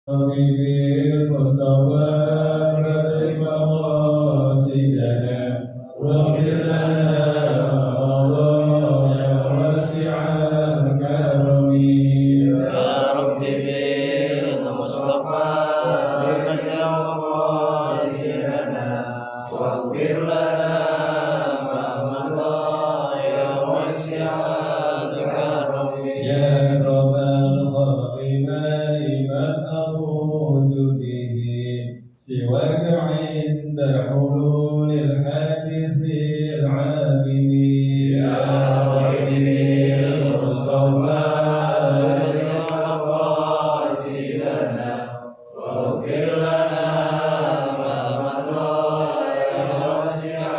المصطفى كتب مقاصدنا واغفر لنا يا واسع الكرم يا رب بالمصطفى كتب مقاصدنا واغفر لنا ما مضى يا واسع الكرم يا رب الخلق ما لمن أفوز به سواك عند حلول الحادث العابد يا رب بالمصطفى كتب مقاصدنا واغفر لنا ما مضى يا واسع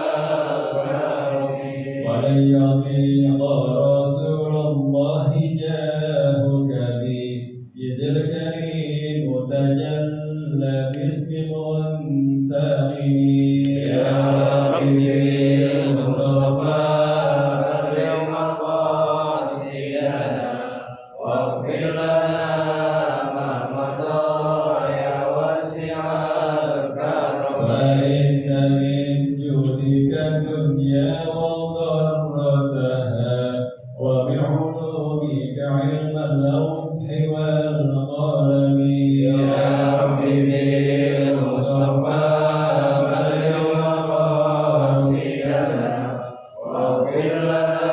الكرم ولن يضيق رسول الله جاهك بي إذ الكريم تجلى باسم منتقم يا رب بالمصطفى بلغ مقاصدنا واغفر لنا ما مضى يا واسع الكرم وإن من جودك الدنيا وضرتها ومن علومك علم اللوح والقلم يا رب بالمصطفى بلغ مقاصدنا واغفر لنا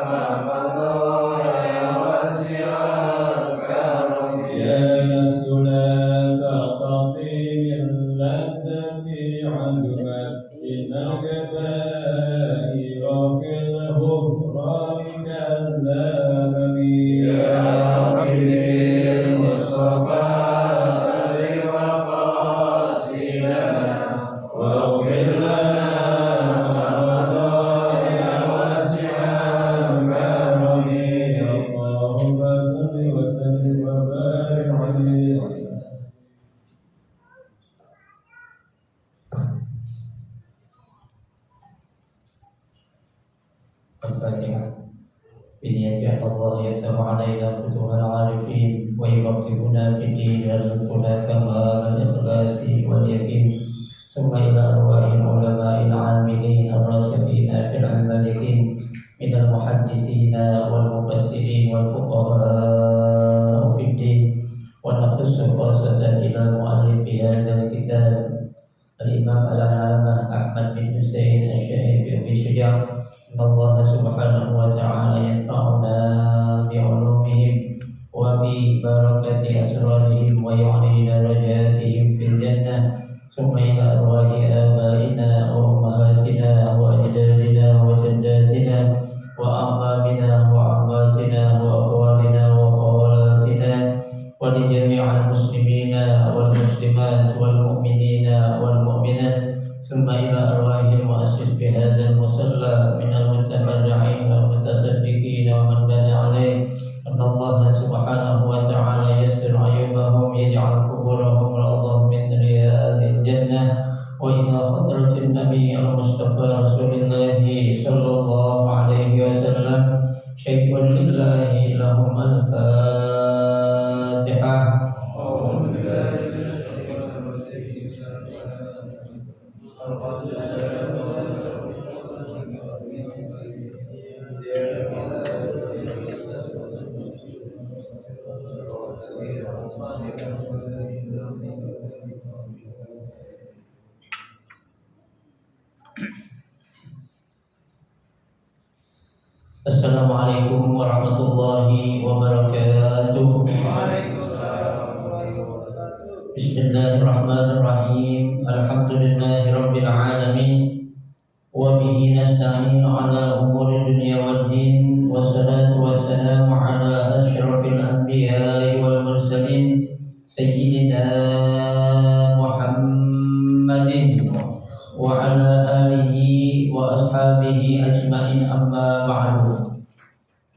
ما مضى يا واسع الكرم يا نفس لا تقطعي من لذة عدمت إن الكبائر في الغفران كاللبن يا رب بالمصطفى بلغ مقاصدنا واغفر لنا ما مضى يا واسع الكرم اللهم صل وسلم وبارك عليه الفاتحة بنية الله يفتح علينا فتوح العارفين ويفقهنا في الدين ويرزقنا كمال الإخلاص واليقين ثم إلى أرواح العلماء العاملين الراسخين في العلم اليقين من المحدثين والمفسرين والفقهاء في الدين ونخص خاصة إلى مؤلف هذا الكتاب الإمام العلامة أحمد بن حسين الشهيد بن شجاع إن الله سبحانه وتعالى ينفعنا بعلومهم وببركة أسرارهم ويعلي درجاتهم في الجنة ثم إلى أرواح آبائنا وأمهاتنا وأجدادنا وجداتنا وأعمامنا وعماتنا وأخوالنا وخالاتنا ولجميع المسلمين والمسلمات والمؤمنين والمؤمنات ثم إلى أرواح المؤسس بهذا المصلى من المتبرعين والمتصدقين ومن بنى عليه أن الله سبحانه وتعالى يستر عيوبهم يجعل قبورهم روضة من رياض الجنة وإلى حضرة النبي المصطفى رسول الله صلى الله عليه وسلم شيء لله لهم الفاتحة. Assalamualaikum warahmatullahi wabarakatuh. Bismillahirrahmanirrahim. Alhamdulillahirabbil alamin. Wa bihi nasta'inu ala umuri dunya wad din. Wassalatu wassalamu ala asyrafil anbiya'i wal mursalin sayyidina Muhammadin wa ala alihi wa ashabihi ajma'in amma ba'du.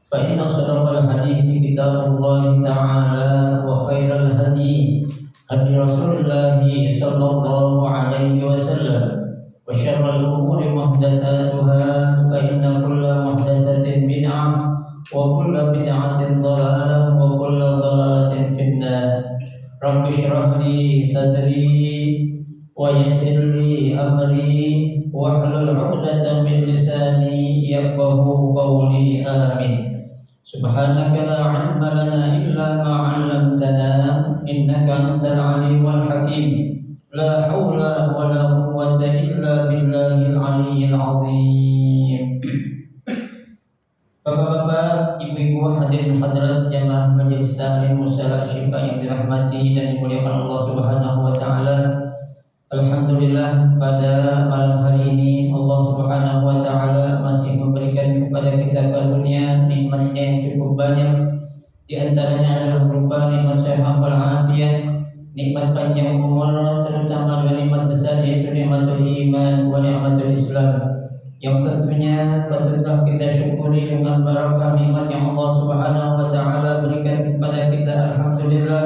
Fa inna sadaqal hadithi kitabullah ta'ala wa khairal hadi hadi Rasulullah sallallahu alaihi wasallam wa syarrul umuri muhdatsatuha fa inna kulla muhdatsatin bid'ah wa kulla bid'atin dhalalah wa kulla dhalalatin finnar. Rabbi rabbi shrah li sadri wa yassir li amri wahlul 'uqdatam min lisani yafqahu qawli. Amin. Subhanaka la 'ilma lana illa ma 'allamtana innaka antal 'alimul hakim. La haula wa la quwwata illa billahil 'aliyyil 'azim. Bapak-bapak, ibu-ibu, hadirin hadirat jamaah majelis taklim Musala Syifa yang dirahmati dan dimuliakan Allah Subhanahu wa taala. Alhamdulillah, pada malam hari ini Allah Subhanahu wa taala masih memberikan kepada kita karunia nikmat-Nya yang cukup banyak. Di antaranya adalah berupa nikmat sehat walafiat, nikmat panjang umur, terutama dua nikmat besar yaitu nikmatul iman wa nikmatul Islam, yang tentunya patutlah kita syukuri dengan barakah nikmat yang Allah Subhanahu wa taala berikan kepada kita. Alhamdulillah,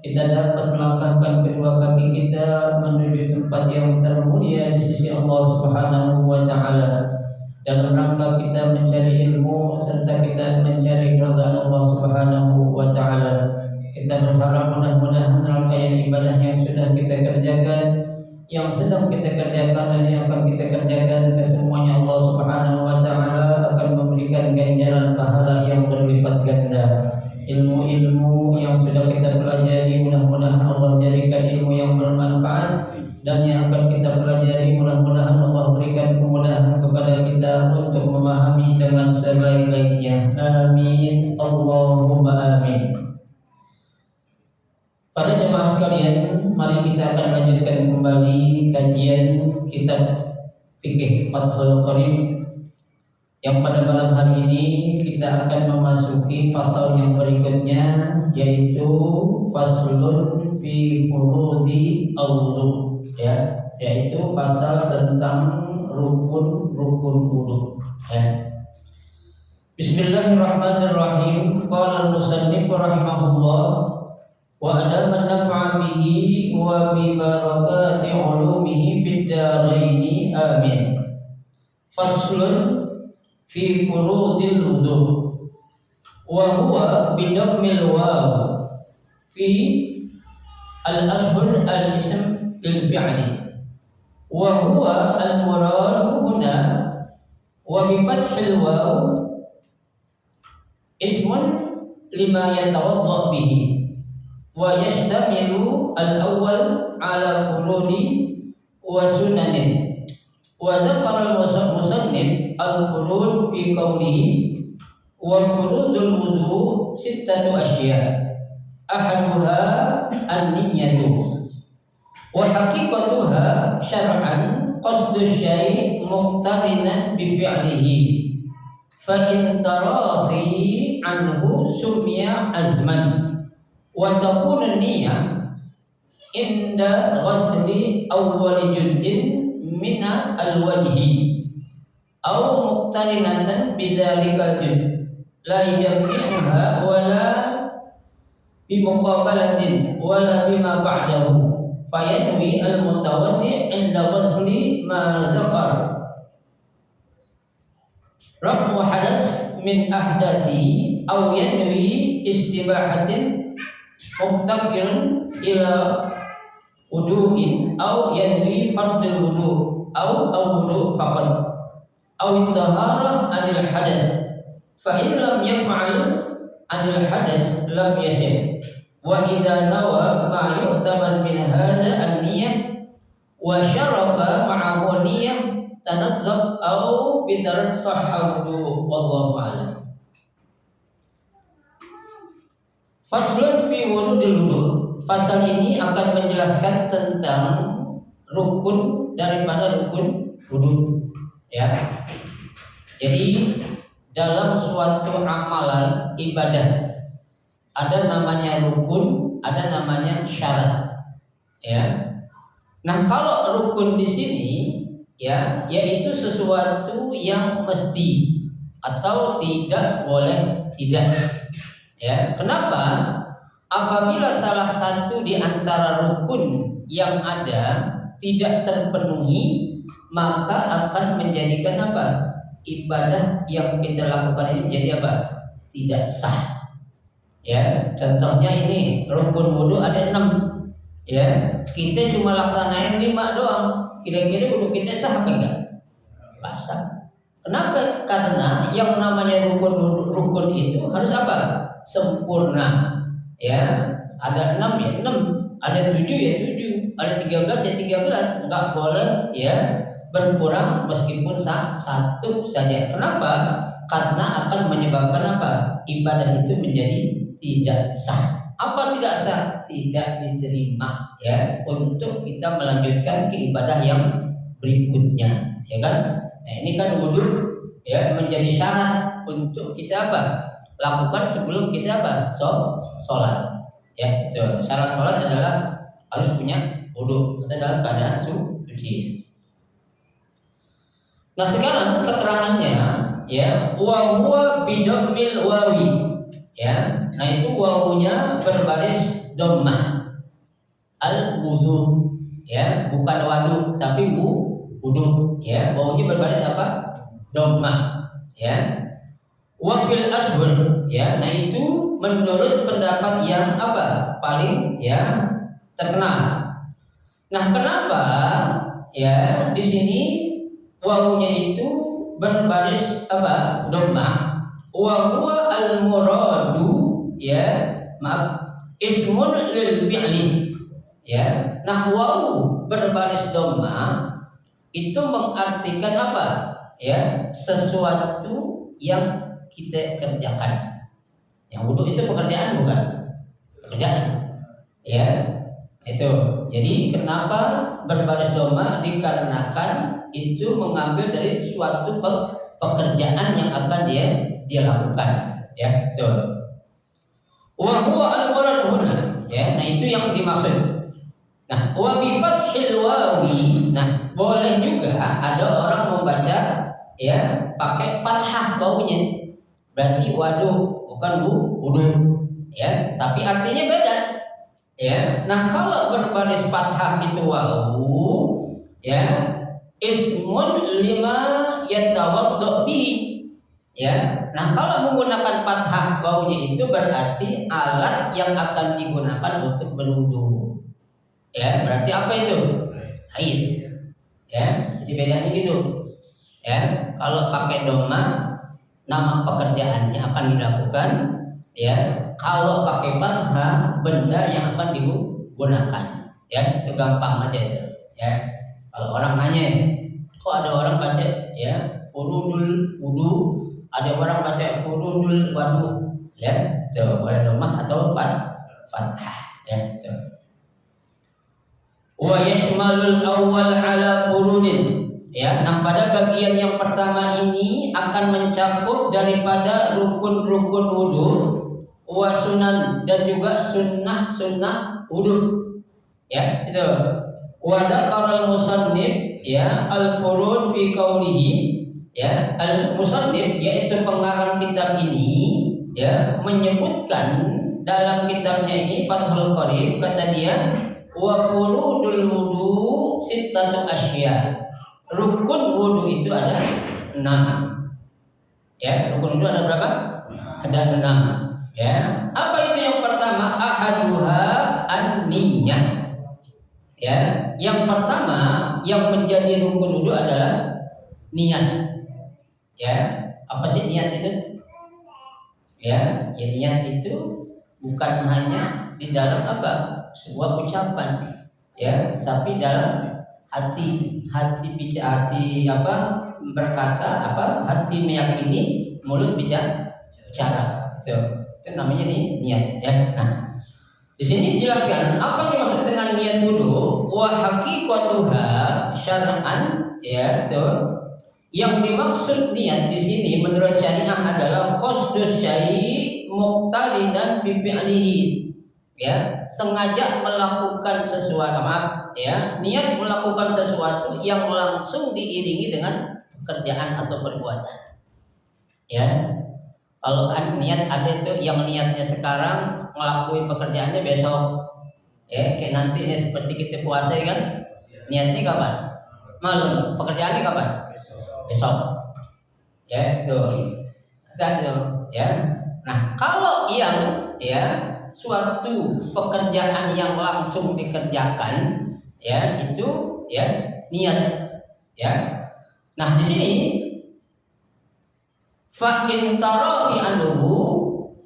kita dapat melangkahkan kedua kaki kita menuju tempat yang termulia di sisi Allah Subhanahu wa taala dalam rangka kita mencari ilmu serta kita mencari keridhaan Allah Subhanahu wa taala. Kita berharap mudah-mudahan rangkaian ibadah yang sudah kita kerjakan, yang sedang kita kerjakan dan yang akan kita kerjakan, kesemuanya Allah Subhanahu wa taala akan memberikan ganjaran pahala yang berlipat ganda. Ilmu-ilmu yang sudah kita pelajari mudah-mudahan Allah jadikan ilmu yang bermanfaat, dan yang akan kita pelajari mudah-mudahan Allah berikan kemudahan kepada kita untuk memahami dengan sebaik-baiknya. Amin Allahumma amin. Para jemaah sekalian, mari kita akan lanjutkan kembali kajian kitab Fikih Fathul Qorib, yang pada malam hari ini kita akan memasuki fasal yang berikutnya, yaitu faslun fi furudi al-wudu, ya, yaitu fasal tentang rukun-rukun wudu, ya. Bismillahirrahmanirrahim. Qala al-musannif rahimahullah wa adaman naf'a bihi wa bi barakati 'ulumihi fid dharaini amin. Faslun fi furudil wudu wa huwa bi dhammil waw fi al-ashhur al-ism lil fi'li wa huwa al-murad huna wa bi fathil waw ismun lima yatawadda bihi wa yashtamilu al-awwal ala furudi wa sunanin. Wa dzakara al-musannif al-furud fi qawlihi wa furudul wudu sittatu asya' ahaduha an-niyyatu wa haqiqatuha syar'an qasdu syai' muqtarinan bi fi'lihi fa in tarahi anhu summiya azman wa takunu niyyah inda ghasli awwal juz'in mina al-wajhi aw muqtarinatan bidzalika juz la yajmi'uha wala bimuqabalatin wala bima ba'dahu fayanwi al-mutawaddi' inda ghasli ma dzakar rafu hadas min ahdathihi aw yanwi istibahatin muqtaqiran ila wudu'in aw yanwi fardul wudu' aw wudu' faqat aw tahara anil hadas fa in lam yaf'al anil hadas lam yasih wa idza nawa ma yu'tabar min hadha an-niyyah wa syaraba ma'ahu niyyah tanazzab aw bitarad sahhahu wallahu a'lam. Faslun fi wurudil wudu. Pasal ini akan menjelaskan tentang rukun daripada rukun wudu, ya. Jadi dalam suatu amalan ibadah ada namanya rukun, ada namanya syarat, ya. Nah, kalau rukun di sini, ya, yaitu sesuatu yang mesti atau tidak boleh tidak, ya. Kenapa? Apabila salah satu di antara rukun yang ada tidak terpenuhi, maka akan menjadikan apa? Ibadah yang kita lakukan ini menjadi apa? Tidak sah. Ya, contohnya ini rukun wudu ada 6. Ya, kita cuma laksanain 5 doang. Kira-kira wudhu kita sah apa enggak? Nggak sah. Kenapa? Karena yang namanya rukun itu harus apa? Sempurna. Ya, ada 6 ya 6, ada 7 ya 7, ada 13 ya 13. Enggak boleh ya berkurang meskipun satu saja. Kenapa? Karena akan menyebabkan apa? Ibadah itu menjadi tidak sah. Apa tidak sah? Tidak diterima ya untuk kita melanjutkan ke ibadah yang berikutnya, ya kan? Nah, ini kan wudhu ya menjadi syarat untuk kita apa? Lakukan sebelum kita apa? Sholat. Ya, itu syarat sholat adalah harus punya wudhu atau dalam keadaan suci. Nah, sekarang keterangannya ya wa huwa bidammil wawi. Ya, nah itu wawunya berbaris dhammah. Al wudu ya, bukan wadu tapi wudu ya. Wawunya berbaris apa? Dhammah ya. Wa fil ashhur ya. Nah itu menurut pendapat yang apa? Paling ya terkenal. Nah, kenapa ya di sini wawunya itu berbaris apa? Dhammah. Wa huwa al muradu ya, maaf, ismun lil fi'li ya. Nah, wawu berbaris dhammah itu mengartikan apa? Ya, sesuatu yang kita kerjakan. Yang wudhu itu pekerjaan bukan? Pekerjaan. Ya. Itu. Jadi kenapa berbaris dhammah? Dikarenakan itu mengambil dari suatu pekerjaan yang akan dia lakukan, ya, betul. Wa huwa al-murad huna, ya. Nah, itu yang dimaksud. Nah, wa bi fathil wawi. Nah, boleh juga ada orang membaca ya pakai fathah wawunya. Berarti wadu, bukan wudu, ya. Tapi artinya beda. Ya. Nah, kalau berbaris fathah itu wawu, ya, ismun lima yatawaddu bihi. Ya. Nah, kalau menggunakan fathah wawunya itu berarti alat yang akan digunakan untuk berwudu. Ya, berarti apa itu? Haid. Ya, jadi bedanya gitu. Ya, kalau pakai dhammah nama pekerjaannya akan dilakukan, ya. Kalau pakai fathah benda yang akan digunakan. Ya, itu gampang aja itu. Ya. Kalau orang nanya, kok ada orang baca ya furudul wudu, ada orang baca furudul wadu, ya. Itu boleh dhammah atau fathah, ya. Itu. Wa yashmalul awwal ala furudin. Ya, nah pada bagian yang pertama ini akan mencakup daripada rukun-rukun wudu, wa sunan dan juga sunnah-sunnah wudu. Ya, itu. Wa dzakara al-musannif ya al-furud fi qawlihi, ya, al-musannif yaitu pengarang kitab ini ya menyebutkan dalam kitabnya ini Fathul Qarib, kata dia wa furudul wudu sittatu asya. Rukun wudu itu ada 6. Ya, rukun wudu ada berapa? Ada 6. Ya. Apa itu yang pertama? Ahaduha an-niyah. Ya, yang pertama yang menjadi rukun wudu adalah niat. Ya, apa sih niat itu? Ya, niat itu bukan hanya di dalam apa? Sebuah ucapan, ya, tapi dalam hati apa berkata, apa hati meyakini, mulut bicara. Itu namanya niat, ya. Nah, di sini dijelaskan apa yang dimaksud dengan niat wudu. Wa haqiqatuha syar'an, ya, itu. Yang dimaksud niat di sini menurut syariah adalah qasdus syai' muqtarinan bi fi'lihi. Ya, sengaja melakukan sesuatu, ya, niat melakukan sesuatu yang langsung diiringi dengan pekerjaan atau perbuatan. Ya, kalau kan niat ada itu yang niatnya sekarang ngelakuin pekerjaannya besok. Ya, kayak nanti ini seperti kita puasa kan, niatnya kapan? Malam. Pekerjaannya kapan? Besok. Ya, itu. Ada itu. Ya. Nah, kalau yang ya suatu pekerjaan yang langsung dikerjakan, ya itu ya niat, ya. Nah di sini fa in tarahi anhu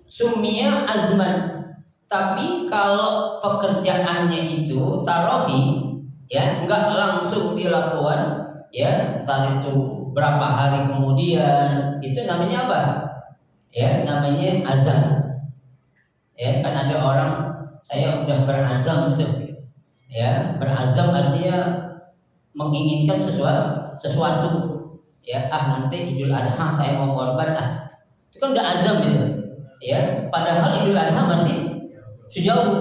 summiya azman. Tapi kalau pekerjaannya itu tarohi, ya enggak langsung dilakukan, ya entar itu berapa hari kemudian, itu namanya apa? Ya namanya azam. Ya kan ada orang, saya udah berazam itu, ya berazam artinya menginginkan sesuatu, ya nanti Idul Adha saya mau korban itu kan udah azam gitu, ya padahal Idul Adha masih sejauh,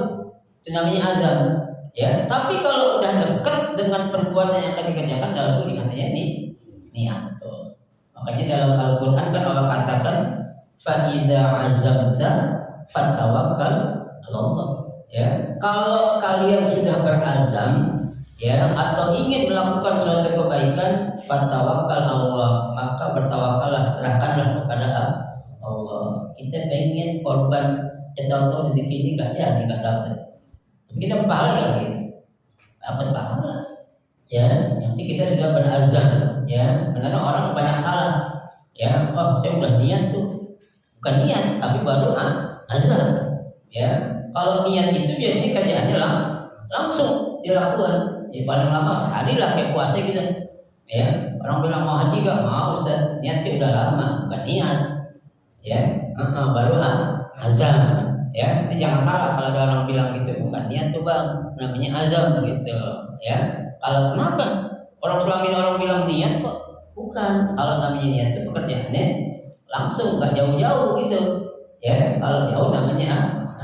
itu namanya azam, ya. Tapi kalau udah dekat dengan perbuatan yang akan dikerjakan, dalam itu dikatanya niat. Makanya dalam Al-Quran kan Allah katakan fa idza azamta fatawakkal 'ala Allah, ya. Kalau kalian sudah berazam, ya atau ingin melakukan suatu kebaikan, fatawakkal 'ala Allah, maka bertawakallah, serahkanlah kepada Allah. Kita pengen korban, tahu-tahu rezeki ini nggak dapat. Kita pahala nggak gitu? Dapat pahala. Ya, nanti kita sudah berazam. Ya, sebenarnya orang banyak salah. Ya, oh saya udah niat tuh, bukan niat, tapi baru azam. Ya, kalau niat itu biasanya kerjaannya langsung dilakukan. Ya, paling lama sehari lah kayak puasa gitu. Ya, orang bilang mau haji gak mau, Ustaz. Niat sih udah lama, bukan niat. Ya, baru azam. Ya, itu jangan salah kalau ada orang bilang gitu, bukan niat tuh bang, namanya azam gitu, ya. Kalau kenapa orang selama ini orang bilang niat kok? Bukan, kalau namanya niat itu pekerjaannya langsung, nggak jauh-jauh gitu, ya. Kalau jauh namanya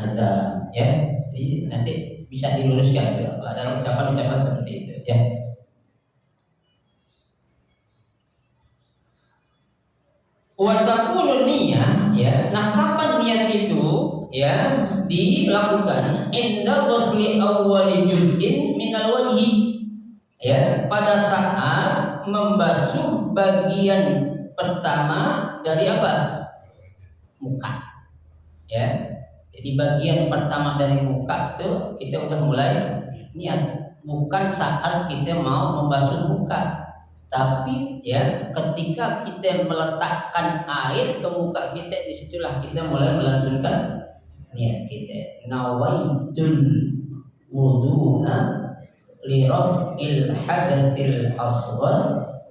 azam, ya. Jadi nanti bisa diluruskan tuh kalau ada ucapan-ucapan seperti itu, ya. Watakunu niyah, ya. Nah kapan niat itu, ya dilakukan? Inda ghusli awwali juz'in minal wajhi, ya pada saat membasuh bagian pertama dari apa? Muka, ya. Jadi bagian pertama dari muka itu kita udah mulai niat, bukan saat kita mau membasuh muka. Tapi ya ketika kita meletakkan air ke muka kita, disitulah kita mulai melantunkan niat kita. Nawaitul wudu'a li raf'il hadatsil asghar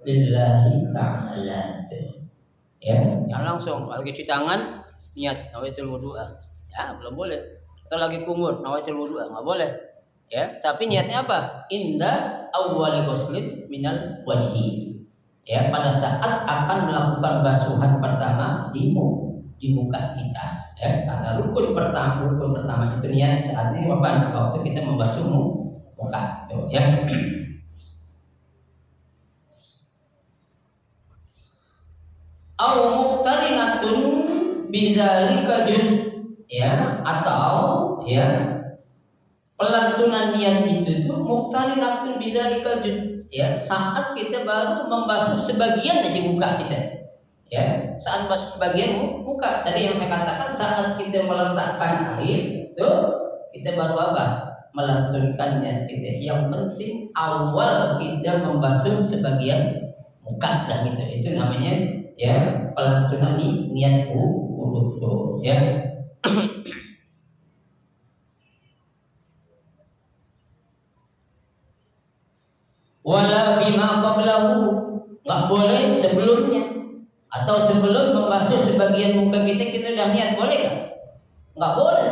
lillahi ta'ala. Ya, yang langsung lagi cuci tangan niat nawaitul wudu'a. Ya, belum boleh. Atau lagi kumur nawaitul wudu'a, enggak boleh. Ya, tapi niatnya apa? Inda awwali ghuslin minal wajhi. Ya, pada saat akan melakukan basuhan pertama di muka kita. Ya, karena rukun pertama itu niat saatnya waktu kita membasuh muka. Tuh, ya. Au muqtarinatun bidzalika ya, atau ya pelantunan niat itu tuh muqtarinatun bidzalika ya saat kita baru membasuh sebagian aja muka kita, ya saat basuh sebagian muka. Tadi yang saya katakan saat kita meletakkan air itu kita baru apa? Melantunkan niat kita. Yang penting awal kita membasuh sebagian muka dan itu namanya ya pelantunan niat wudu, ya. Wala bima qablahu, nggak boleh sebelumnya atau sebelum membasuh sebagian muka kita udah niat, boleh nggak? Nggak boleh,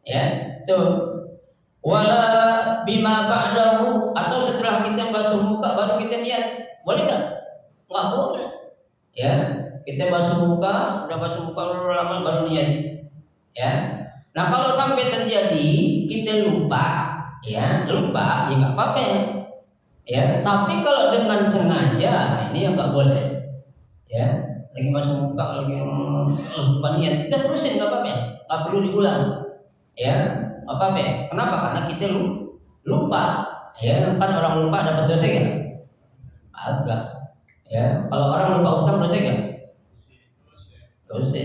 ya tuh. Wala bima ba'dahu, atau setelah kita membasuh muka baru kita niat, boleh nggak? Nggak boleh, ya. Kita basuh muka, udah basuh muka lama baru niat, ya. Nah kalau sampai terjadi kita lupa ya nggak apa-apa. Ya, tapi kalau dengan sengaja, ini yang nggak boleh. Ya, lagi masuk muka, lagi lupa niat, udah terusin nggak apa-apa, nggak perlu diulang. Ya, nggak apa-apa. Kenapa? Karena kita lupa. Ya, kan orang lupa dapat dosa ya? Agak. Ya, kalau orang lupa utang dosa ya? Dosa.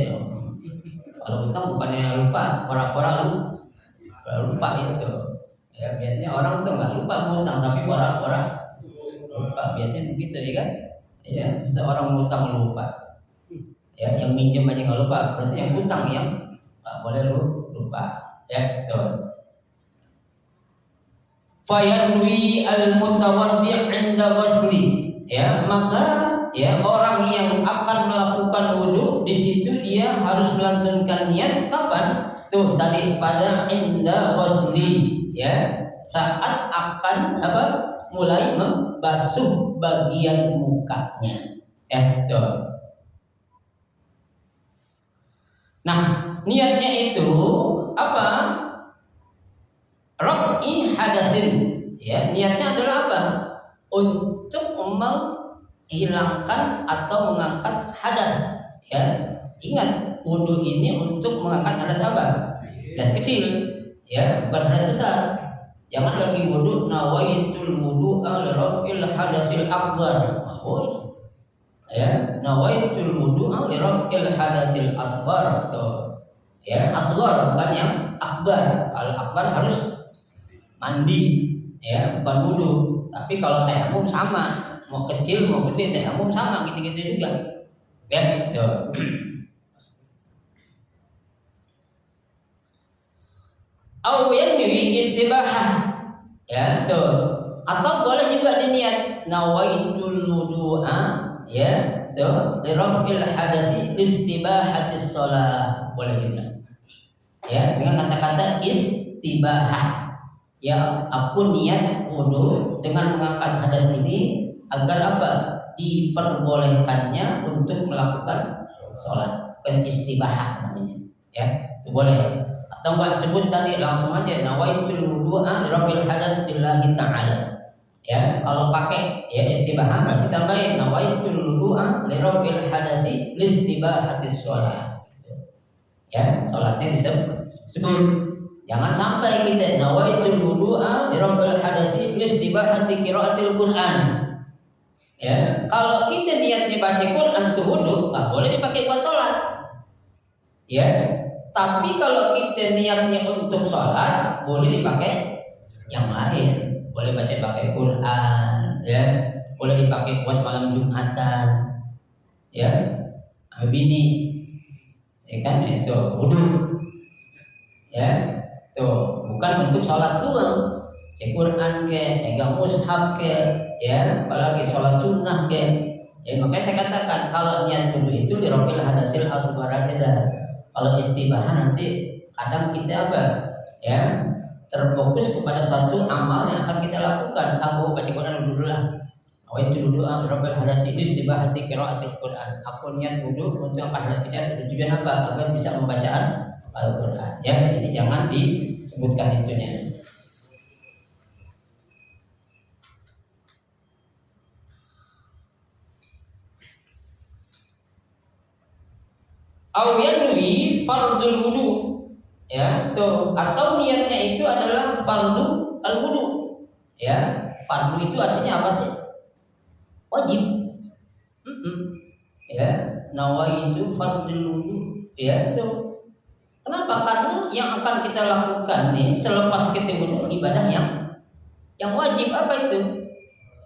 Kalau utang bukannya lupa, pura-pura lupa itu. Ya biasanya orang tuh nggak lupa ngutang tapi pura-pura lupa. Biasanya begitu ya kan? Ya, seorang ngutang lupa. Ya, yang minjem aja nggak lupa, berarti yang utang yang nggak boleh lupa. Ya, tuh. Fayanwi al-mutawaddi' 'inda wasli. Ya, maka ya orang yang akan melakukan wudu di situ dia harus melantunkan niat kapan? Tuh tadi pada inda wasli, ya. Saat akan mulai membasuh bagian mukanya. Ya, tuh. Nah, niatnya itu apa? Raf'i hadasin. Ya, niatnya adalah apa? Untuk menghilangkan atau mengangkat hadas. Ya, ingat wudu ini untuk mengangkat hadas apa? Hadas kecil. Ya, bukan hadas besar. Jangan lagi wudu nawaitul wudu'a li raf'il hadasil akbar. Oh, ya, nawaitul wudu'a li raf'il hadasil asghar. Ya, asghar bukan yang akbar. Kalau akbar harus mandi, ya, bukan wudu. Tapi kalau tayamum sama, mau kecil mau gede tayamum sama, gitu-gitu juga. Ya, gitu. Au yanwi istibahah. Ya, tuh. Atau boleh juga diniat nawaitul wudu'a, ya, tuh, li raf'il hadasi istibahatis shalah. Boleh juga. Ya, dengan kata-kata istibahah. Ya, aku niat wudu dengan mengangkat hadas ini agar apa? Diperbolehkannya untuk melakukan sholat. Bukan istibahah namanya. Ya, itu boleh. Atau enggak sebut tadi langsung aja nawaitul wudu'a li rabbil hadas lillahi ta'ala. Ya, kalau pakai ya istibahah berarti tambahin nawaitul wudu'a li rabbil hadasi listibahatis shalah. Ya, sholatnya disebut. Jangan sampai kita nawaitul wudu'a li rabbil hadasi listibahati qiraatil Qur'an. Ya, kalau kita niatnya baca Quran tuh wudu, nggak boleh dipakai buat sholat. Ya, tapi kalau kita niatnya untuk sholat, boleh dipakai yang lain. Boleh pakai Quran, ya, boleh dipakai buat malam Jumatan, ya, bini, ya kan, itu wudu, ya. Tuh, bukan untuk sholat doang. Quran ke, pegang mushaf ke, ya, apalagi sholat sunnah ke. Ya, makanya saya katakan kalau niat wudu itu di rafil hadasil asghar aja dah. Kalau istibahah nanti kadang kita apa? Ya, terfokus kepada satu amal yang akan kita lakukan. Aku baca Quran dulu lah. Awal itu dulu rafil hadasil istibahati qiraatil Quran. Aku niat wudu untuk angkat hadas kita tujuan apa? Agar bisa membacaan Al-Quran. Ya, ini jangan disebutkan itunya. Au yanwi fardul wudu. Ya, tuh. Atau niatnya itu adalah fardu al-wudu. Ya, fardu itu artinya apa sih? Wajib. Ya, nawaitu fardul wudu. Ya, tuh. Kenapa? Karena yang akan kita lakukan nih selepas kita wudu ibadah yang wajib apa itu?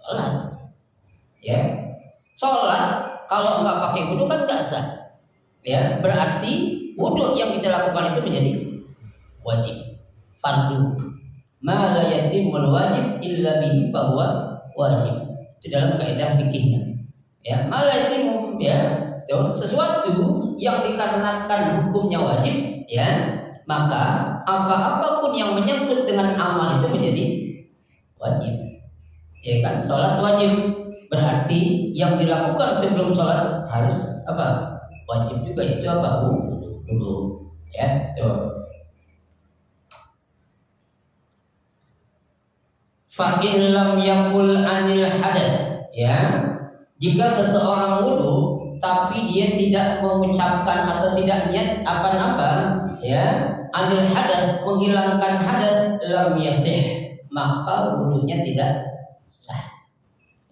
Sholat. Ya, sholat kalau nggak pakai wudu kan nggak sah. Ya, berarti wudu yang kita lakukan itu menjadi wajib, fardu. Ma la yatimul wajib illa bihi bahwa wajib. Itu dalam kaidah fikihnya. Ya, ma la yatimul, ya, itu sesuatu yang dikarenakan hukumnya wajib. Ya, maka apapun yang menyangkut dengan amal itu menjadi wajib. Ya kan, sholat wajib berarti yang dilakukan sebelum sholat harus apa? Wajib juga, itu apa? Wudu. Ya, tuh. Fa in lam yakul anil hadas. Ya, jika seseorang wudu tapi dia tidak mengucapkan atau tidak niat apa-apa, ya, anil hadas, menghilangkan hadas, lam yasih, maka wudunya tidak sah.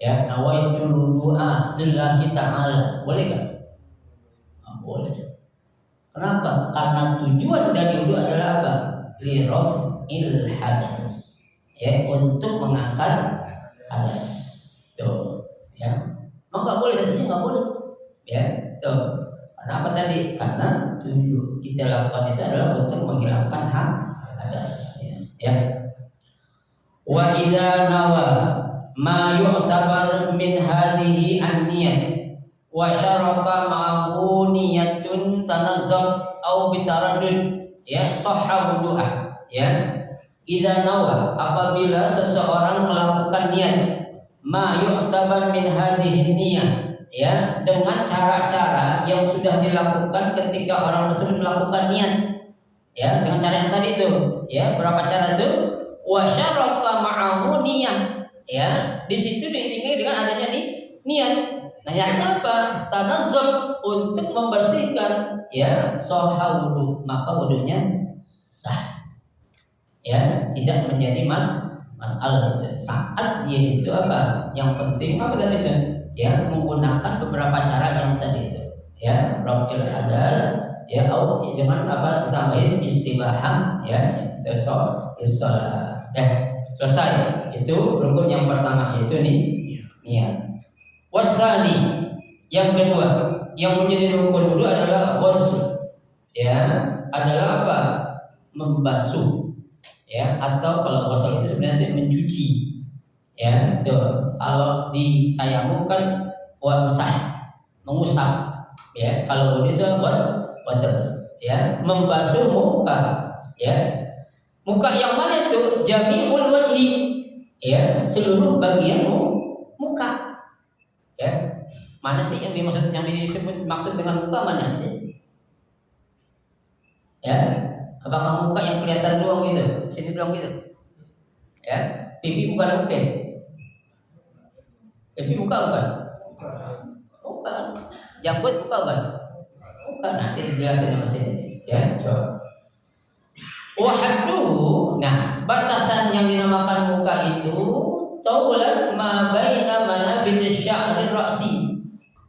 Ya, nawaitul wudu'a lillahi ta'ala. Boleh enggak? Boleh. Kenapa? Karena tujuan dari wudu adalah apa? Liraf'il hadas. Ya, untuk mengangkat hadas. Tuh, ya. Mau nggak boleh saja nggak boleh. Ya, tuh. Karena apa tadi? Karena tujuan kita lakukan itu adalah untuk menghilangkan hadas. Ya. Wa idza nawa ma yu'tabar min hadhihi an-niyah wa syaraka ma'ahu niyatun tanazzum au bitaraddud ya sahha wudu'ah ya idza nawa apabila seseorang melakukan niat ma yu'tabar min hadhihi niyah ya dengan cara-cara yang sudah dilakukan ketika orang tersebut melakukan niat ya dengan cara yang tadi itu ya berapa cara itu wa syaraka ma'ahu niyah ya di situ diiringi dengan adanya niat. Nah, niatnya apa? Tanazzul untuk membersihkan ya sahha wudu, maka wudunya sah. Ya, tidak menjadi masalah itu. Saat dia itu apa? Yang penting apa tadi itu? Ya, menggunakan beberapa cara yang tadi itu. Ya, raf'il hadas, ya atau jangan apa ditambahin istibahah ya, terus salat. Selesai. Itu rukun yang pertama yaitu niat. Wasani yang kedua yang menjadi rukun dulu adalah ghusl ya adalah apa membasuh ya atau kalau ghusl itu sebenarnya mencuci ya itu kalau di tayamum kan wamsah mengusap ya kalau itu ghusl ya membasuh muka ya muka yang mana itu jami'ul wajhi ya seluruh bagian muka ya mana sih yang disebut maksud dengan muka mana sih ya apakah muka yang kelihatan doang gitu sini doang gitu ya pipi bukan mungkin pipi muka bukan janggut muka bukan nanti dijelasin sama sini ya coba wahduhu nah batasan yang dinamakan muka itu taulan ma baina manabit sya'ri ra'si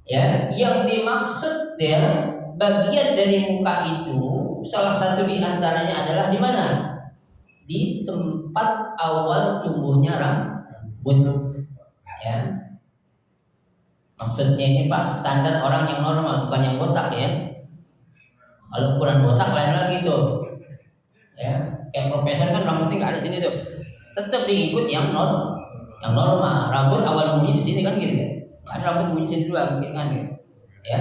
ya yang dimaksud ya bagian dari muka itu salah satu di antaranya adalah di mana di tempat awal tumbuhnya rambut ya maksudnya ini Pak standar orang yang normal bukan yang botak ya kalau ukuran botak lain lagi tuh ya kayak profesor kan rambutnya nggak ada sini tuh tetap diikut yang normal rambut awal bunyi di sini kan gitu kan ada rambut bunyi sini dulu mungkin kan gitu ya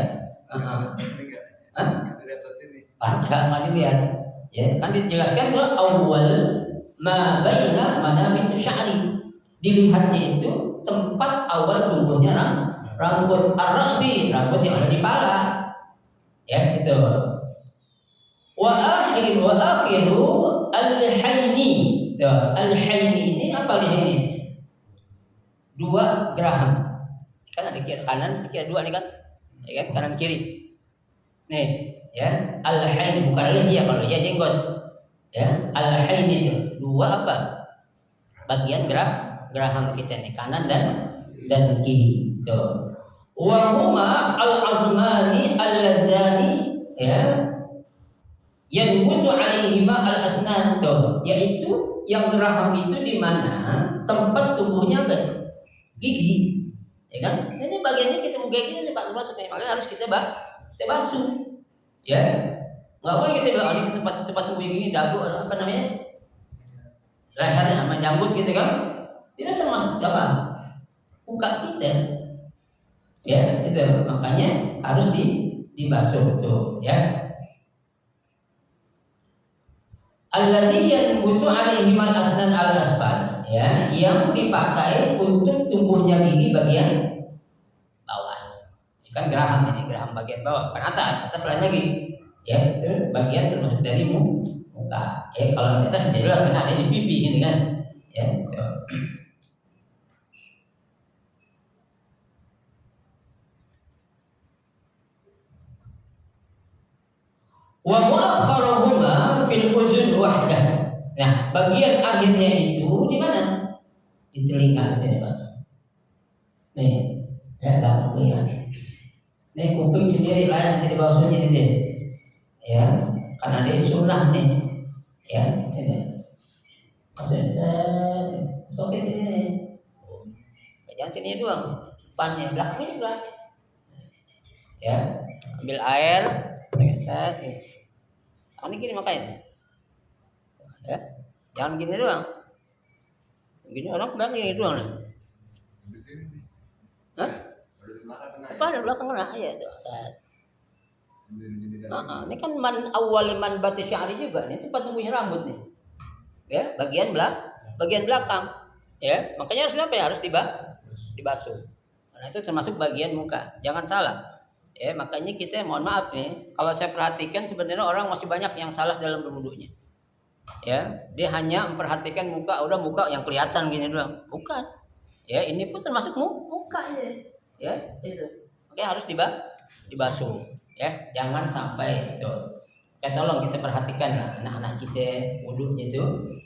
agak dilihat ya kan dijelaskan tuh awal ma baina manabit sya'ri dilihatnya itu tempat awal tumbuhnya rambut ar-ra'si rambut yang ada di kepala ya gitu wa akhiru al-hayni al-hayni ini apa al-hayni dua geraham kan ada kiri kanan kiri dua nih kan ya kan kanan kiri nih ya al-hayni bukan lihya kalau lihya jenggot ya al-hayni itu dua apa bagian geraham kita nih kanan dan kiri tuh wa huma al-azmani al-ladzani ya yanbutu alaihima al-asnan tuh yaitu yang geraham itu di mana tempat tumbuhnya gigi ya kan ini bagiannya kita mau gigi ini Pak masuk makanya harus kita basuh ya nggak boleh kita bilang ini tempat tumbuh gigi dagu apa namanya lehernya sama jambut gitu kan itu termasuk apa muka kita ya itu makanya harus dibasuh tuh ya alladzi yanbutu alaihi al-asnan al-asfal ya yang dipakai untuk tumbuhnya gigi bagian bawah ini kan geraham ini geraham bagian bawah bukan atas lain lagi ya itu bagian termasuk dari muka ya kalau di atas sudah jelas karena ada di pipi gini kan ya gitu. Wa mu'akharuhuma fil uzun wahdah. Nah, bagian akhirnya itu di mana? Di telinga saya, Pak. Nih, ya enggak kelihatan. Nih kuping sendiri lain nanti di bawah sunyi ini deh. Ya, karena dia sunnah nih. Ya, sini. Maksudnya soket sini nih. Jangan sini doang. Depannya, belakangnya juga. Ya, ambil air. Ini gini makanya. Ya, jangan gini doang. Gini orang bilang gini doang nih. Hah? Apa ada belakang mana? Ya, tuh. Ini kan awal man batis sya'ri juga nih, tempat tumbuhnya rambut nih. Ya, bagian belakang. Ya, makanya harus apa ya? Harus dibasuh. Karena itu termasuk bagian muka. Jangan salah. Ya, makanya kita mohon maaf nih, kalau saya perhatikan sebenarnya orang masih banyak yang salah dalam berwudunya. Ya, dia hanya memperhatikan muka, udah muka yang kelihatan gini doang. Bukan. Ya, ini pun termasuk muka ini. Ya, itu. Oke, harus dibasuh. Ya, jangan sampai itu. Oke, tolong kita perhatikan lah anak-anak kita wudunya itu,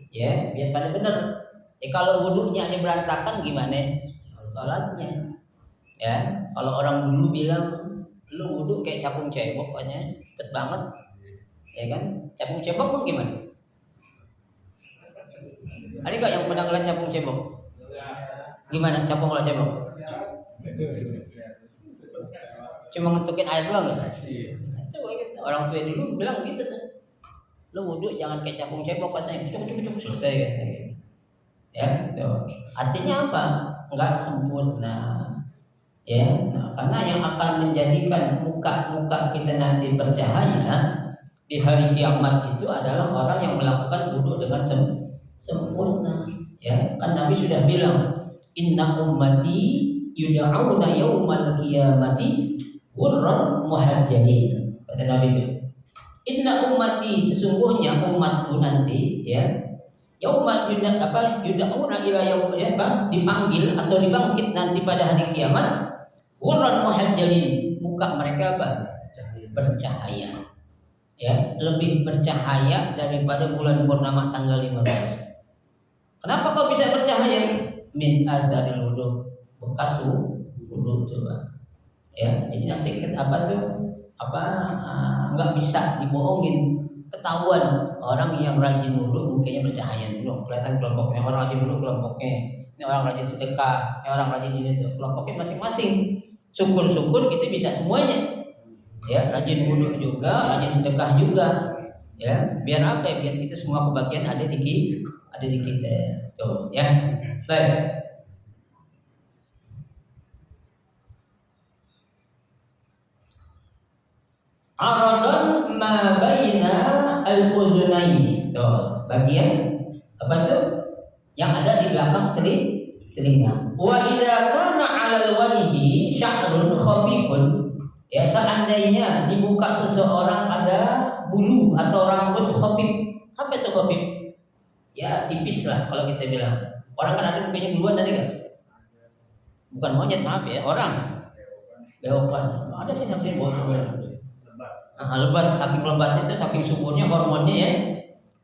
ya, biar pada benar. Kalau wudunya aja berantakan gimana? Salatnya. Ya, kalau orang dulu bilang lu wudu kayak capung cebok, katanya cepet banget. Ya kan? Capung cebok mau gimana? Ada nggak yang pernah ngeliat capung cebok? Gimana capung kalau cebok? Cuma ngetukin air doang nggak? Orang tua dulu bilang gitu tuh. Lu wudu jangan kayak capung cebok, katanya. Cukup selesai katanya. Ya, tuh. Artinya apa? Enggak sempurna. Ya, nah, karena yang akan menjadikan muka kita nanti bercahaya di hari kiamat itu adalah orang yang melakukan wudu dengan sempurna. Ya, kan Nabi sudah bilang, inna ummati yud'auna yaumal qiyamati ghurran muhajjalin. Kata Nabi itu, inna ummati, sesungguhnya umatku nanti, ya, yaumal yud'auna ila yaumil qiyamah, dipanggil atau dibangkit nanti pada hari kiamat, ghurran muhajjalin, muka mereka apa? Bercahaya. Ya, lebih bercahaya daripada bulan purnama tanggal 15. Kenapa kau bisa bercahaya? Min azaril wudu, bekas wudu coba. Ya, jadi nanti apa tuh? Nggak bisa dibohongin, ketahuan orang yang rajin wudu mukanya bercahaya dulu, kelihatan kelompoknya. Orang rajin wudu kelompoknya, ini orang rajin sedekah, ini orang rajin ini tuh, kelompoknya masing-masing. Syukur-syukur kita bisa semuanya. Ya, rajin wudu juga, rajin sedekah juga. Ya, biar apa ya? Biar kita semua kebagian ada di kita. Tuh, ya. Baik. Aradan ma baina al-uzunaini. Tuh, bagian apa tuh? Yang ada di belakang telinga. Wa idza kana 'alal wajhi sya'run khafiqun. Ya, seandainya di muka seseorang ada bulu atau rambut khafif. Apa itu khafif? Ya, tipis lah kalau kita bilang. Orang kan ada mukanya buluan, ada enggak? Bukan monyet, maaf ya, orang. Beopan. Ada sih namanya beopan. Lebat, saking lebatnya itu, saking suburnya hormonnya ya.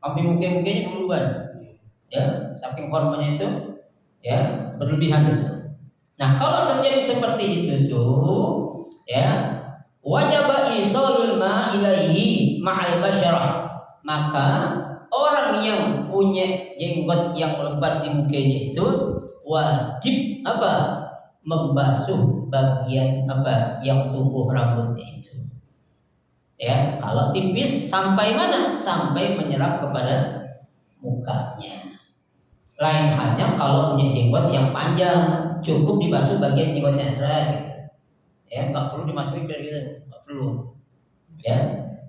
Sampai mukanya buluan. Ya, saking hormonnya itu ya berlebihan itu. Nah, kalau terjadi seperti itu tuh, ya, wajib isolul ma ilaihi ma'al basyarah. Maka orang yang punya jenggot yang lebat di mukanya itu wajib apa? Membasuh bagian apa yang tumbuh rambutnya itu. Ya, kalau tipis sampai mana? Sampai menyerap kepada mukanya. Lain halnya kalau punya jenggot yang panjang, cukup dibasuh bagian jenggotnya saja gitu. Ya, nggak perlu dimasukin kayak gitu, nggak perlu. Ya,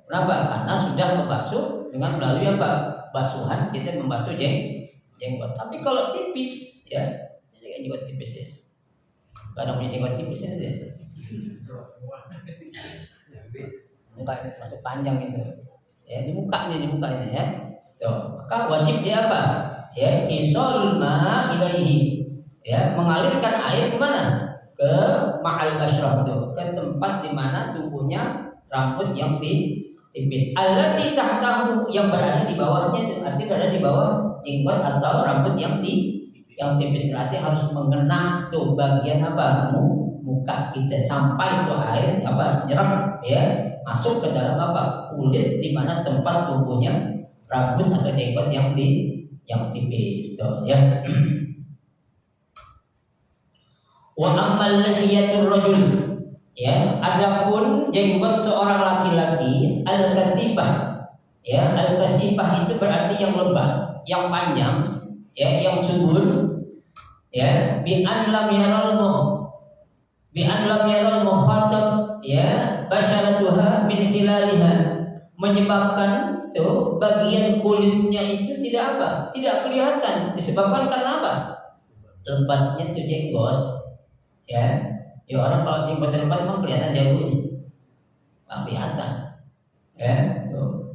kenapa? Karena sudah membasuh dengan melalui apa? Basuhan kita membasuh jenggot. Tapi kalau tipis, ya, ini jenggot tipis ya. Kadang punya jenggot tipis ya. Muka ini masuk panjang gitu. Ya, di muka ini ya. Tuh, maka wajib dia apa? Ya, isolul ma ilaihi. Ya, mengalirkan air kemana? Ke ma'al basyarah itu, ke tempat di mana tumbuhnya rambut yang tipis. Allati tahtahu, yang berada di bawahnya itu, artinya berada di bawah jenggot atau rambut yang tipis, berarti harus mengena tuh bagian apa? Muka kita sampai tuh air apa? Nyerap ya masuk ke dalam apa? Kulit di mana tempat tumbuhnya rambut atau jenggot yang tipis, tuh, ya. Wa ammal lihiyatur rajul, ya, adapun jenggot seorang laki-laki al-kasifah, ya, al-kasifah itu berarti yang lebat, yang panjang, ya, yang subur, ya, bi an lam yaral mukhatab, ya, basyaratuha min hilaliha, menyebabkan tuh bagian kulitnya itu tidak apa? Tidak kelihatan. Disebabkan karena apa? Lebatnya tuh jenggot, ya. Ya orang kalau jenggot lebat memang kelihatan jauhnya, nggak kelihatan, ya. Tuh.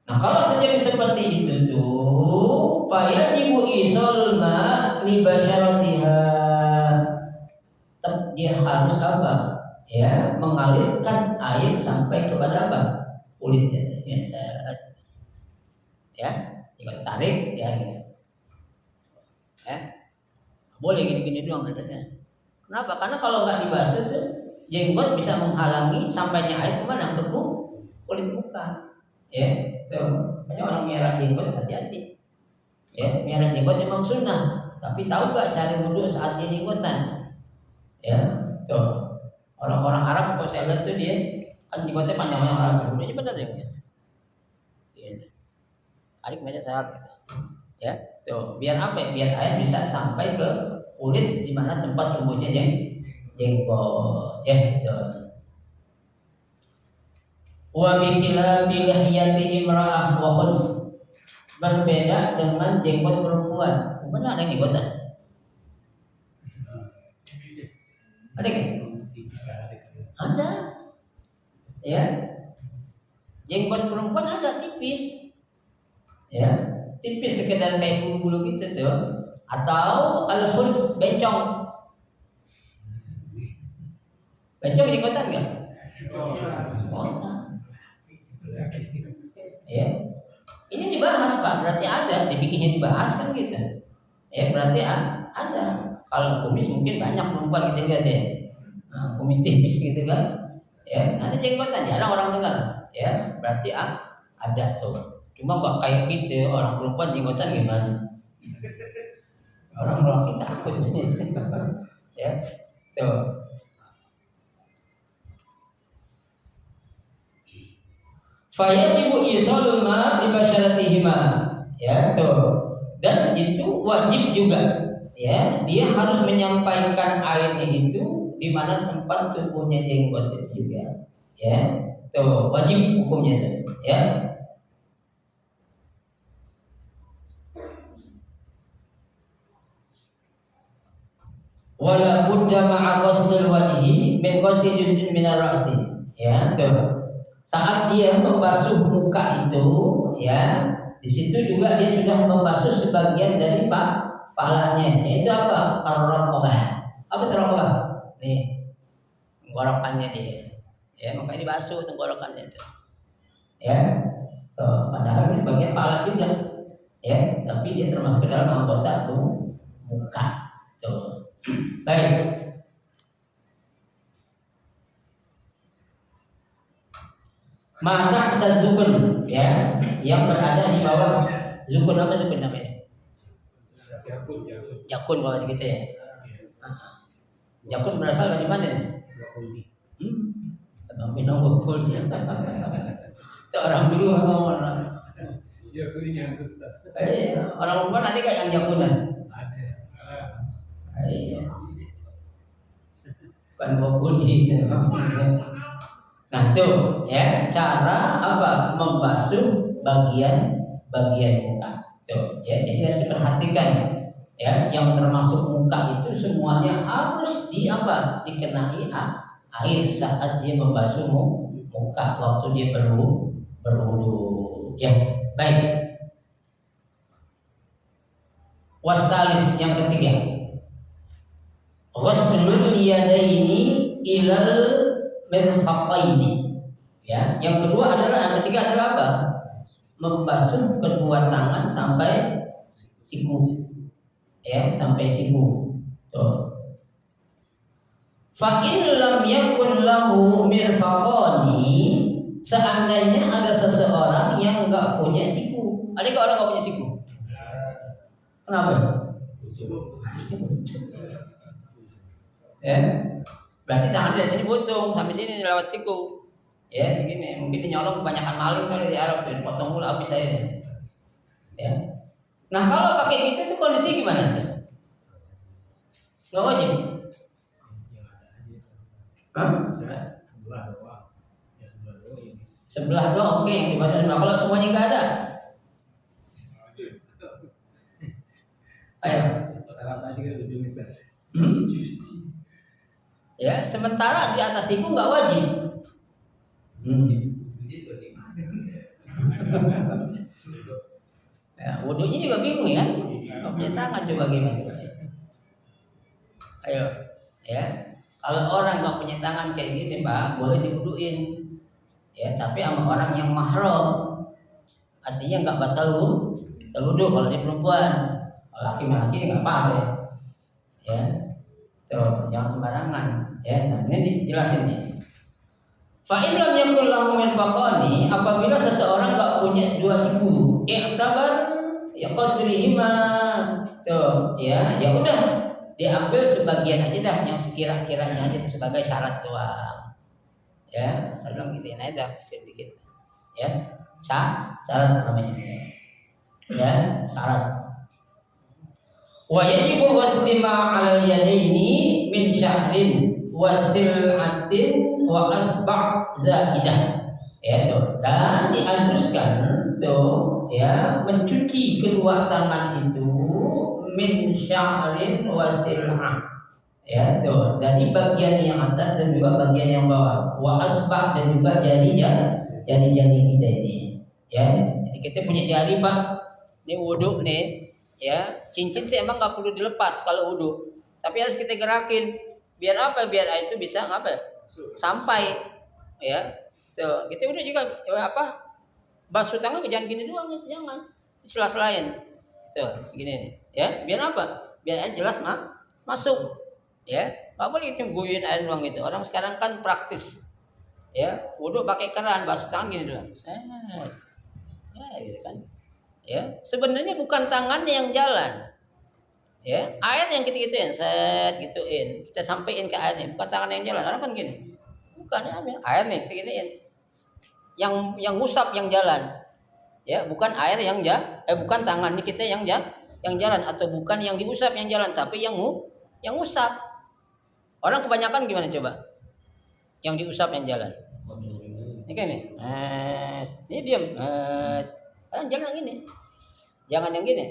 Nah kalau terjadi seperti itu tuh, fayajibu isolul ma li basyaratiha, dia harus apa? Ya, mengalirkan air sampai kepada apa? Kulitnya. Ya, jika tarik, ya, gitu. Ya, boleh gini-gini doang katanya. Kenapa? Karena kalau nggak dibasuh tuh jenggot bisa menghalangi sampainya air kemana? Ke kulit muka. Ya, tuh. Makanya orang merah jenggot hati-hati. Ya, merah jenggot memang sunnah. Tapi tahu nggak cara wudhu saat dia jenggotan? Ya, tuh. Orang-orang Arab kalau saya lihat tuh dia kan jenggotnya panjang-panjang Arab. Wudhunya benar ya. Tarik meja saya, ya, tuh, biar apa ya? Biar air bisa sampai ke kulit di mana tempat tumbuhnya jenggot, ya, tuh. Wa bi khilafi lihiyati imra'ah wa khurs, berbeda dengan jenggot perempuan. Benar ada jenggotan? Ada kan? Ada, ya. Jenggot perempuan ada tipis. Ya, tipis sekedar kayak bulu-bulu gitu tuh, atau al-khulz, bencong. Bencong jenggotan enggak? Ya. Ini dibahas Pak, berarti ada, dibikin dibahas kan gitu. Ya, berarti ada. Kalau kumis mungkin banyak perempuan kita lihat ya. Nah, kumis tipis gitu kan. Ya, ada jenggotan, jarang orang dengar. Ya, berarti ada tuh. Cuma kok kayak gitu orang perempuan jenggotan gimana? Orang laki takut, ya, tuh. Fayajibu isolul ma li basyaratihima, ya, tuh. Dan itu wajib juga, ya, dia harus menyampaikan airnya itu di mana tempat tumbuhnya jenggot itu juga, ya, tuh, wajib hukumnya tuh, ya. Wala budda ma'a ghuslil wajhi min ghusli juz'in min ar-ra'si, ya, tuh. Saat dia membasuh muka itu, ya, di situ juga dia sudah membasuh sebagian dari kepalanya, yaitu apa? Ar-raqabah. Apa itu raqabah? Nih, tenggorokannya dia, ya, makanya dibasuh tenggorokannya itu, ya. Tuh, padahal ini bagian kepala juga, ya, tapi dia termasuk ke dalam anggota muka, tuh. Baik. Mata kita zukun, ya, yang berada di bawah zukun. Apa zukun namanya? Jakun kalau gitu ya. Jakun berasal dari mana nih? Abang minum bukul ya. Itu orang dulu orang. Jakunnya Ustaz. Orang lupa nanti kayak yang jakunan. Iya. Bukan bukul gitu. Nah tuh, ya, cara apa membasuh bagian muka tuh, ya, jadi harus diperhatikan, ya, yang termasuk muka itu semuanya harus dikenai air saat dia membasuh muka waktu dia berwudu, ya. Baik. Wasalis yang ketiga, ghuslul yadaini ilal mirfaqaini, ya. Yang kedua adalah, yang ketiga adalah apa? Membasuh kedua tangan sampai siku, ya, sampai siku. Tuh. Fa in lam yakun lahu mirfaqani, Seandainya ada seseorang yang nggak punya siku, ada nggak orang nggak punya siku? Kenapa? Ya, berarti tangan dari sini buntung sampai sini lewat siku. Ya, segini. Mungkin nyolong kebanyakan maling kali di Arab, potong mulu habis saya. Ya. Nah kalau pakai gitu tuh kondisi gimana sih? Nggak wajib? Hah? Sebelah doang, oke yang dimaksud sebelah. Kalau semuanya nggak ada, ayo. Ya, sementara di atas siku nggak wajib. Ya, wudhunya juga bingung ya. Nggak punya tangan coba gimana? Ayo, ya. Kalau orang nggak punya tangan kayak gini, Pak, boleh diwuduin. Ya, tapi sama orang yang mahram. Artinya nggak batal wudhu kalau dia perempuan. Kalau laki-laki nggak apa-apa. Ya, tuh jangan sembarangan. Ya, nah ini dijelasin nih. Fa'in lam yakul lahu mirfaqani, apabila seseorang nggak punya dua siku, i'tabar ya qadrihima. Tuh, ya udah diambil sebagian aja dah yang sekira-kiranya aja sebagai syarat doang. Ya, saya bilang gitu aja sedikit. Ya, syarat namanya. Ya, syarat. Wa yajibu waslima 'alal yadaini min syahrin wa sil'atin wa asba' zaidah. Ya, tuh. Dan dianjurkan tuh ya mencuci kedua tangan itu min syahrin wa sil'ah. Ya, tuh. Dari bagian yang atas dan juga bagian yang bawah. Wa asba' dan juga jari-jari kita ini. Ya, jadi kita punya jari, Pak. Ini wudhu nih. Ya, cincin sih emang nggak perlu dilepas kalau wudhu, tapi harus kita gerakin. Biar apa? Biar air itu bisa apa? Sampai. Ya, tuh. Kita wudhu juga apa? Basuh tangan jangan gini doang, jangan. Sela-selain. Tuh, gini nih. Ya, biar apa? Biar air jelas masuk. Ya, nggak boleh cuma guyuin air doang gitu. Orang sekarang kan praktis. Ya, wudhu pakai keran, basuh tangan gini doang. Ya, gitu kan. Ya, sebenarnya bukan tangannya yang jalan. Ya, air yang kita gituin, kita sampein ke airnya, bukan tangan yang jalan. Orang kan gini. Bukan air nih, kita giniin. Yang ngusap yang jalan. Ya, bukan air yang bukan tangannya kita yang jalan atau bukan yang diusap yang jalan, tapi yang ngusap. Orang kebanyakan gimana coba? Yang diusap yang jalan. Ini kan nih. Ini diam. Orang jalan yang gini. Jangan yang gini.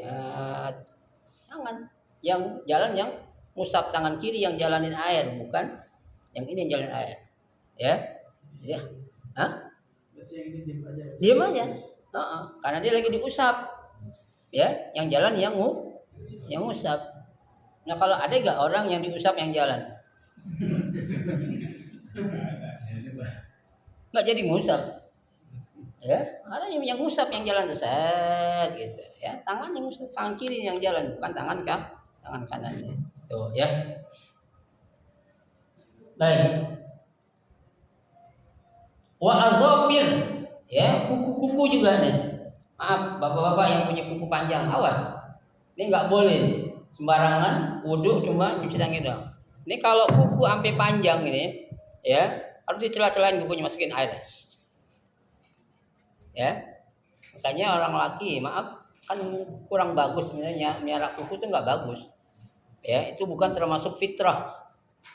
Jangan. Yang jalan yang ngusap tangan kiri yang jalanin air, bukan yang ini yang jalan air. Ya. Ya. Hah? Diam aja. Karena dia lagi diusap. Ya, yang jalan yang ngusap. Nah, kalau ada enggak orang yang diusap yang jalan? Nggak jadi ngusap, ya ada yang ngusap yang jalan set gitu, ya tangan yang ngusap, tangan kiri yang jalan, bukan tangan kanannya, tuh ya. Baik. Wa azofir, ya kuku juga nih. Maaf bapak-bapak yang punya kuku panjang, awas, ini nggak boleh sembarangan wudhu cuma cuci tangan doang. Ini kalau kuku sampai panjang ini, ya harus dicela-celain kukunya, masukin air. Ya, makanya orang laki, maaf, kan kurang bagus sebenarnya miara kuku itu nggak bagus. Ya, itu bukan termasuk fitrah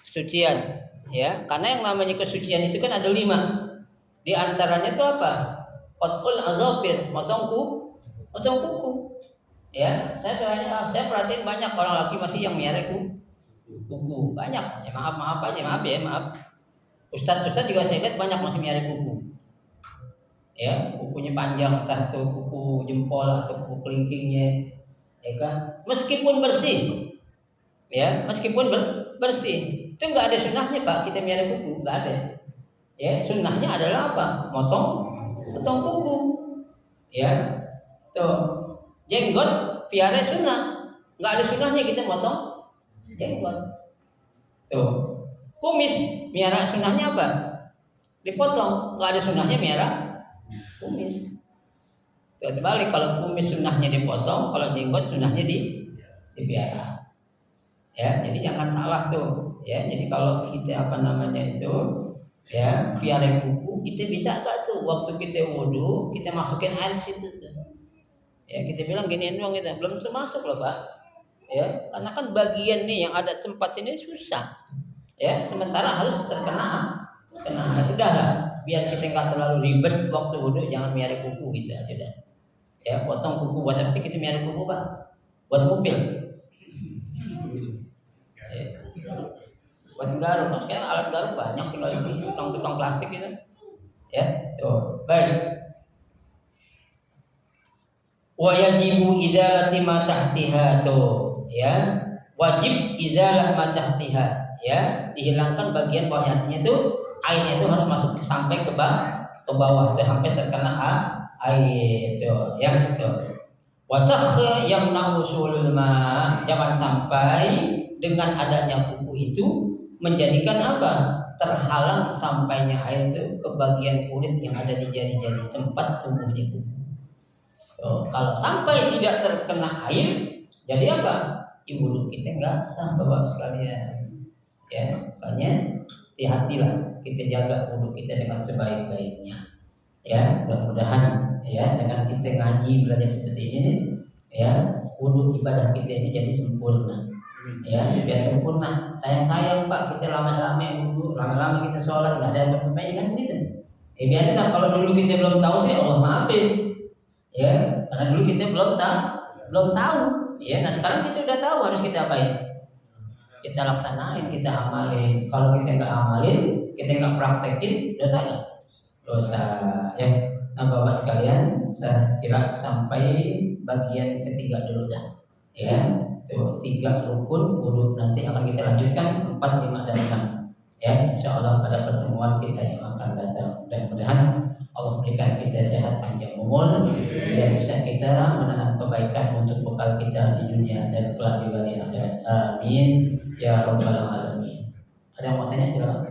kesucian. Ya, karena yang namanya kesucian itu kan ada 5. Di antaranya itu apa? Qat'ul azafir, motong kuku. Ya, saya perhatiin banyak orang laki masih yang miara kuku banyak. Ya, maaf aja, maaf. Ustadz juga saya lihat banyak masih miara kuku. Ya, kukunya panjang, entah itu kuku jempol atau kuku kelingkingnya, ya kan? Meskipun bersih, ya, bersih, itu nggak ada sunnahnya Pak. Kita miara kuku nggak ada. Ya, sunnahnya adalah apa? Potong kuku. Ya, tuh jenggot piara sunnah, nggak ada sunnahnya kita potong jenggot. Tuh, kumis miara sunnahnya apa? dipotong, nggak ada sunnahnya merah kumis. Kecuali kalau kumis sunnahnya dipotong, kalau jenggot sunnahnya dipiara. Ya, jadi jangan salah tuh. Ya, jadi kalau kita apa namanya itu, ya piara kuku, kita bisa nggak tuh waktu kita wudhu kita masukin air ke situ tuh. Ya kita bilang gini doang kita belum termasuk loh Pak. Ya, karena kan bagian nih yang ada tempat sini susah. Ya, sementara harus terkena udah lah. Biar kita nggak terlalu ribet waktu wudhu, jangan miara kuku gitu aja dah. Ya, potong kuku buat apa sih kita miara kuku Pak? Buat kupil. Ya. Buat garuk, nah, sekarang alat garuk banyak, tinggal di tukang-tukang plastik gitu. Ya, tuh. Baik. Wa yajibu izalati ma tahtiha tuh, ya. Wajib izalah ma tahtiha, ya. Dihilangkan bagian bawah hatinya tuh, airnya itu harus masuk sampai ke bawah, sampai terkena air tuh, ya, tuh. Wasakh yamna usulul ma, jangan sampai dengan adanya kuku itu menjadikan apa? Terhalang sampainya air itu ke bagian kulit yang ada di jari-jari tempat tumbuhnya kuku. Kalau sampai tidak terkena air, jadi apa? Wudhu kita enggak sah Bapak sekalian. Ya, makanya hati-hatilah kita jaga wudhu kita dengan sebaik-baiknya. Ya, mudah-mudahan ya dengan kita ngaji belajar seperti ini, ya wudhu ibadah kita ini jadi sempurna. Ya, biar sempurna. Sayang Pak, kita lama-lama wudhu, lama-lama kita sholat nggak ada apa-apa kan gitu. Biarin lah, kalau dulu kita belum tahu sih Allah maafin. Ya, karena dulu kita belum tahu. Ya, nah sekarang kita udah tahu harus kita apain. Kita laksanain, kita amalin. Kalau kita nggak amalin, kita nggak praktekin, dosa nggak? Dosa. Ya, nah Bapak sekalian, saya kira sampai bagian ketiga dulu dah. Ya, itu 3 rukun wudhu, nanti akan kita lanjutkan 4, 5, dan 6. Ya, insya Allah pada pertemuan kita yang akan datang. Mudah-mudahan Allah berikan kita sehat panjang umur, biar bisa kita menanam kebaikan untuk bekal kita di dunia dan kelak juga di akhirat. Amin ya rabbal alamin. Ada yang mau tanya silakan.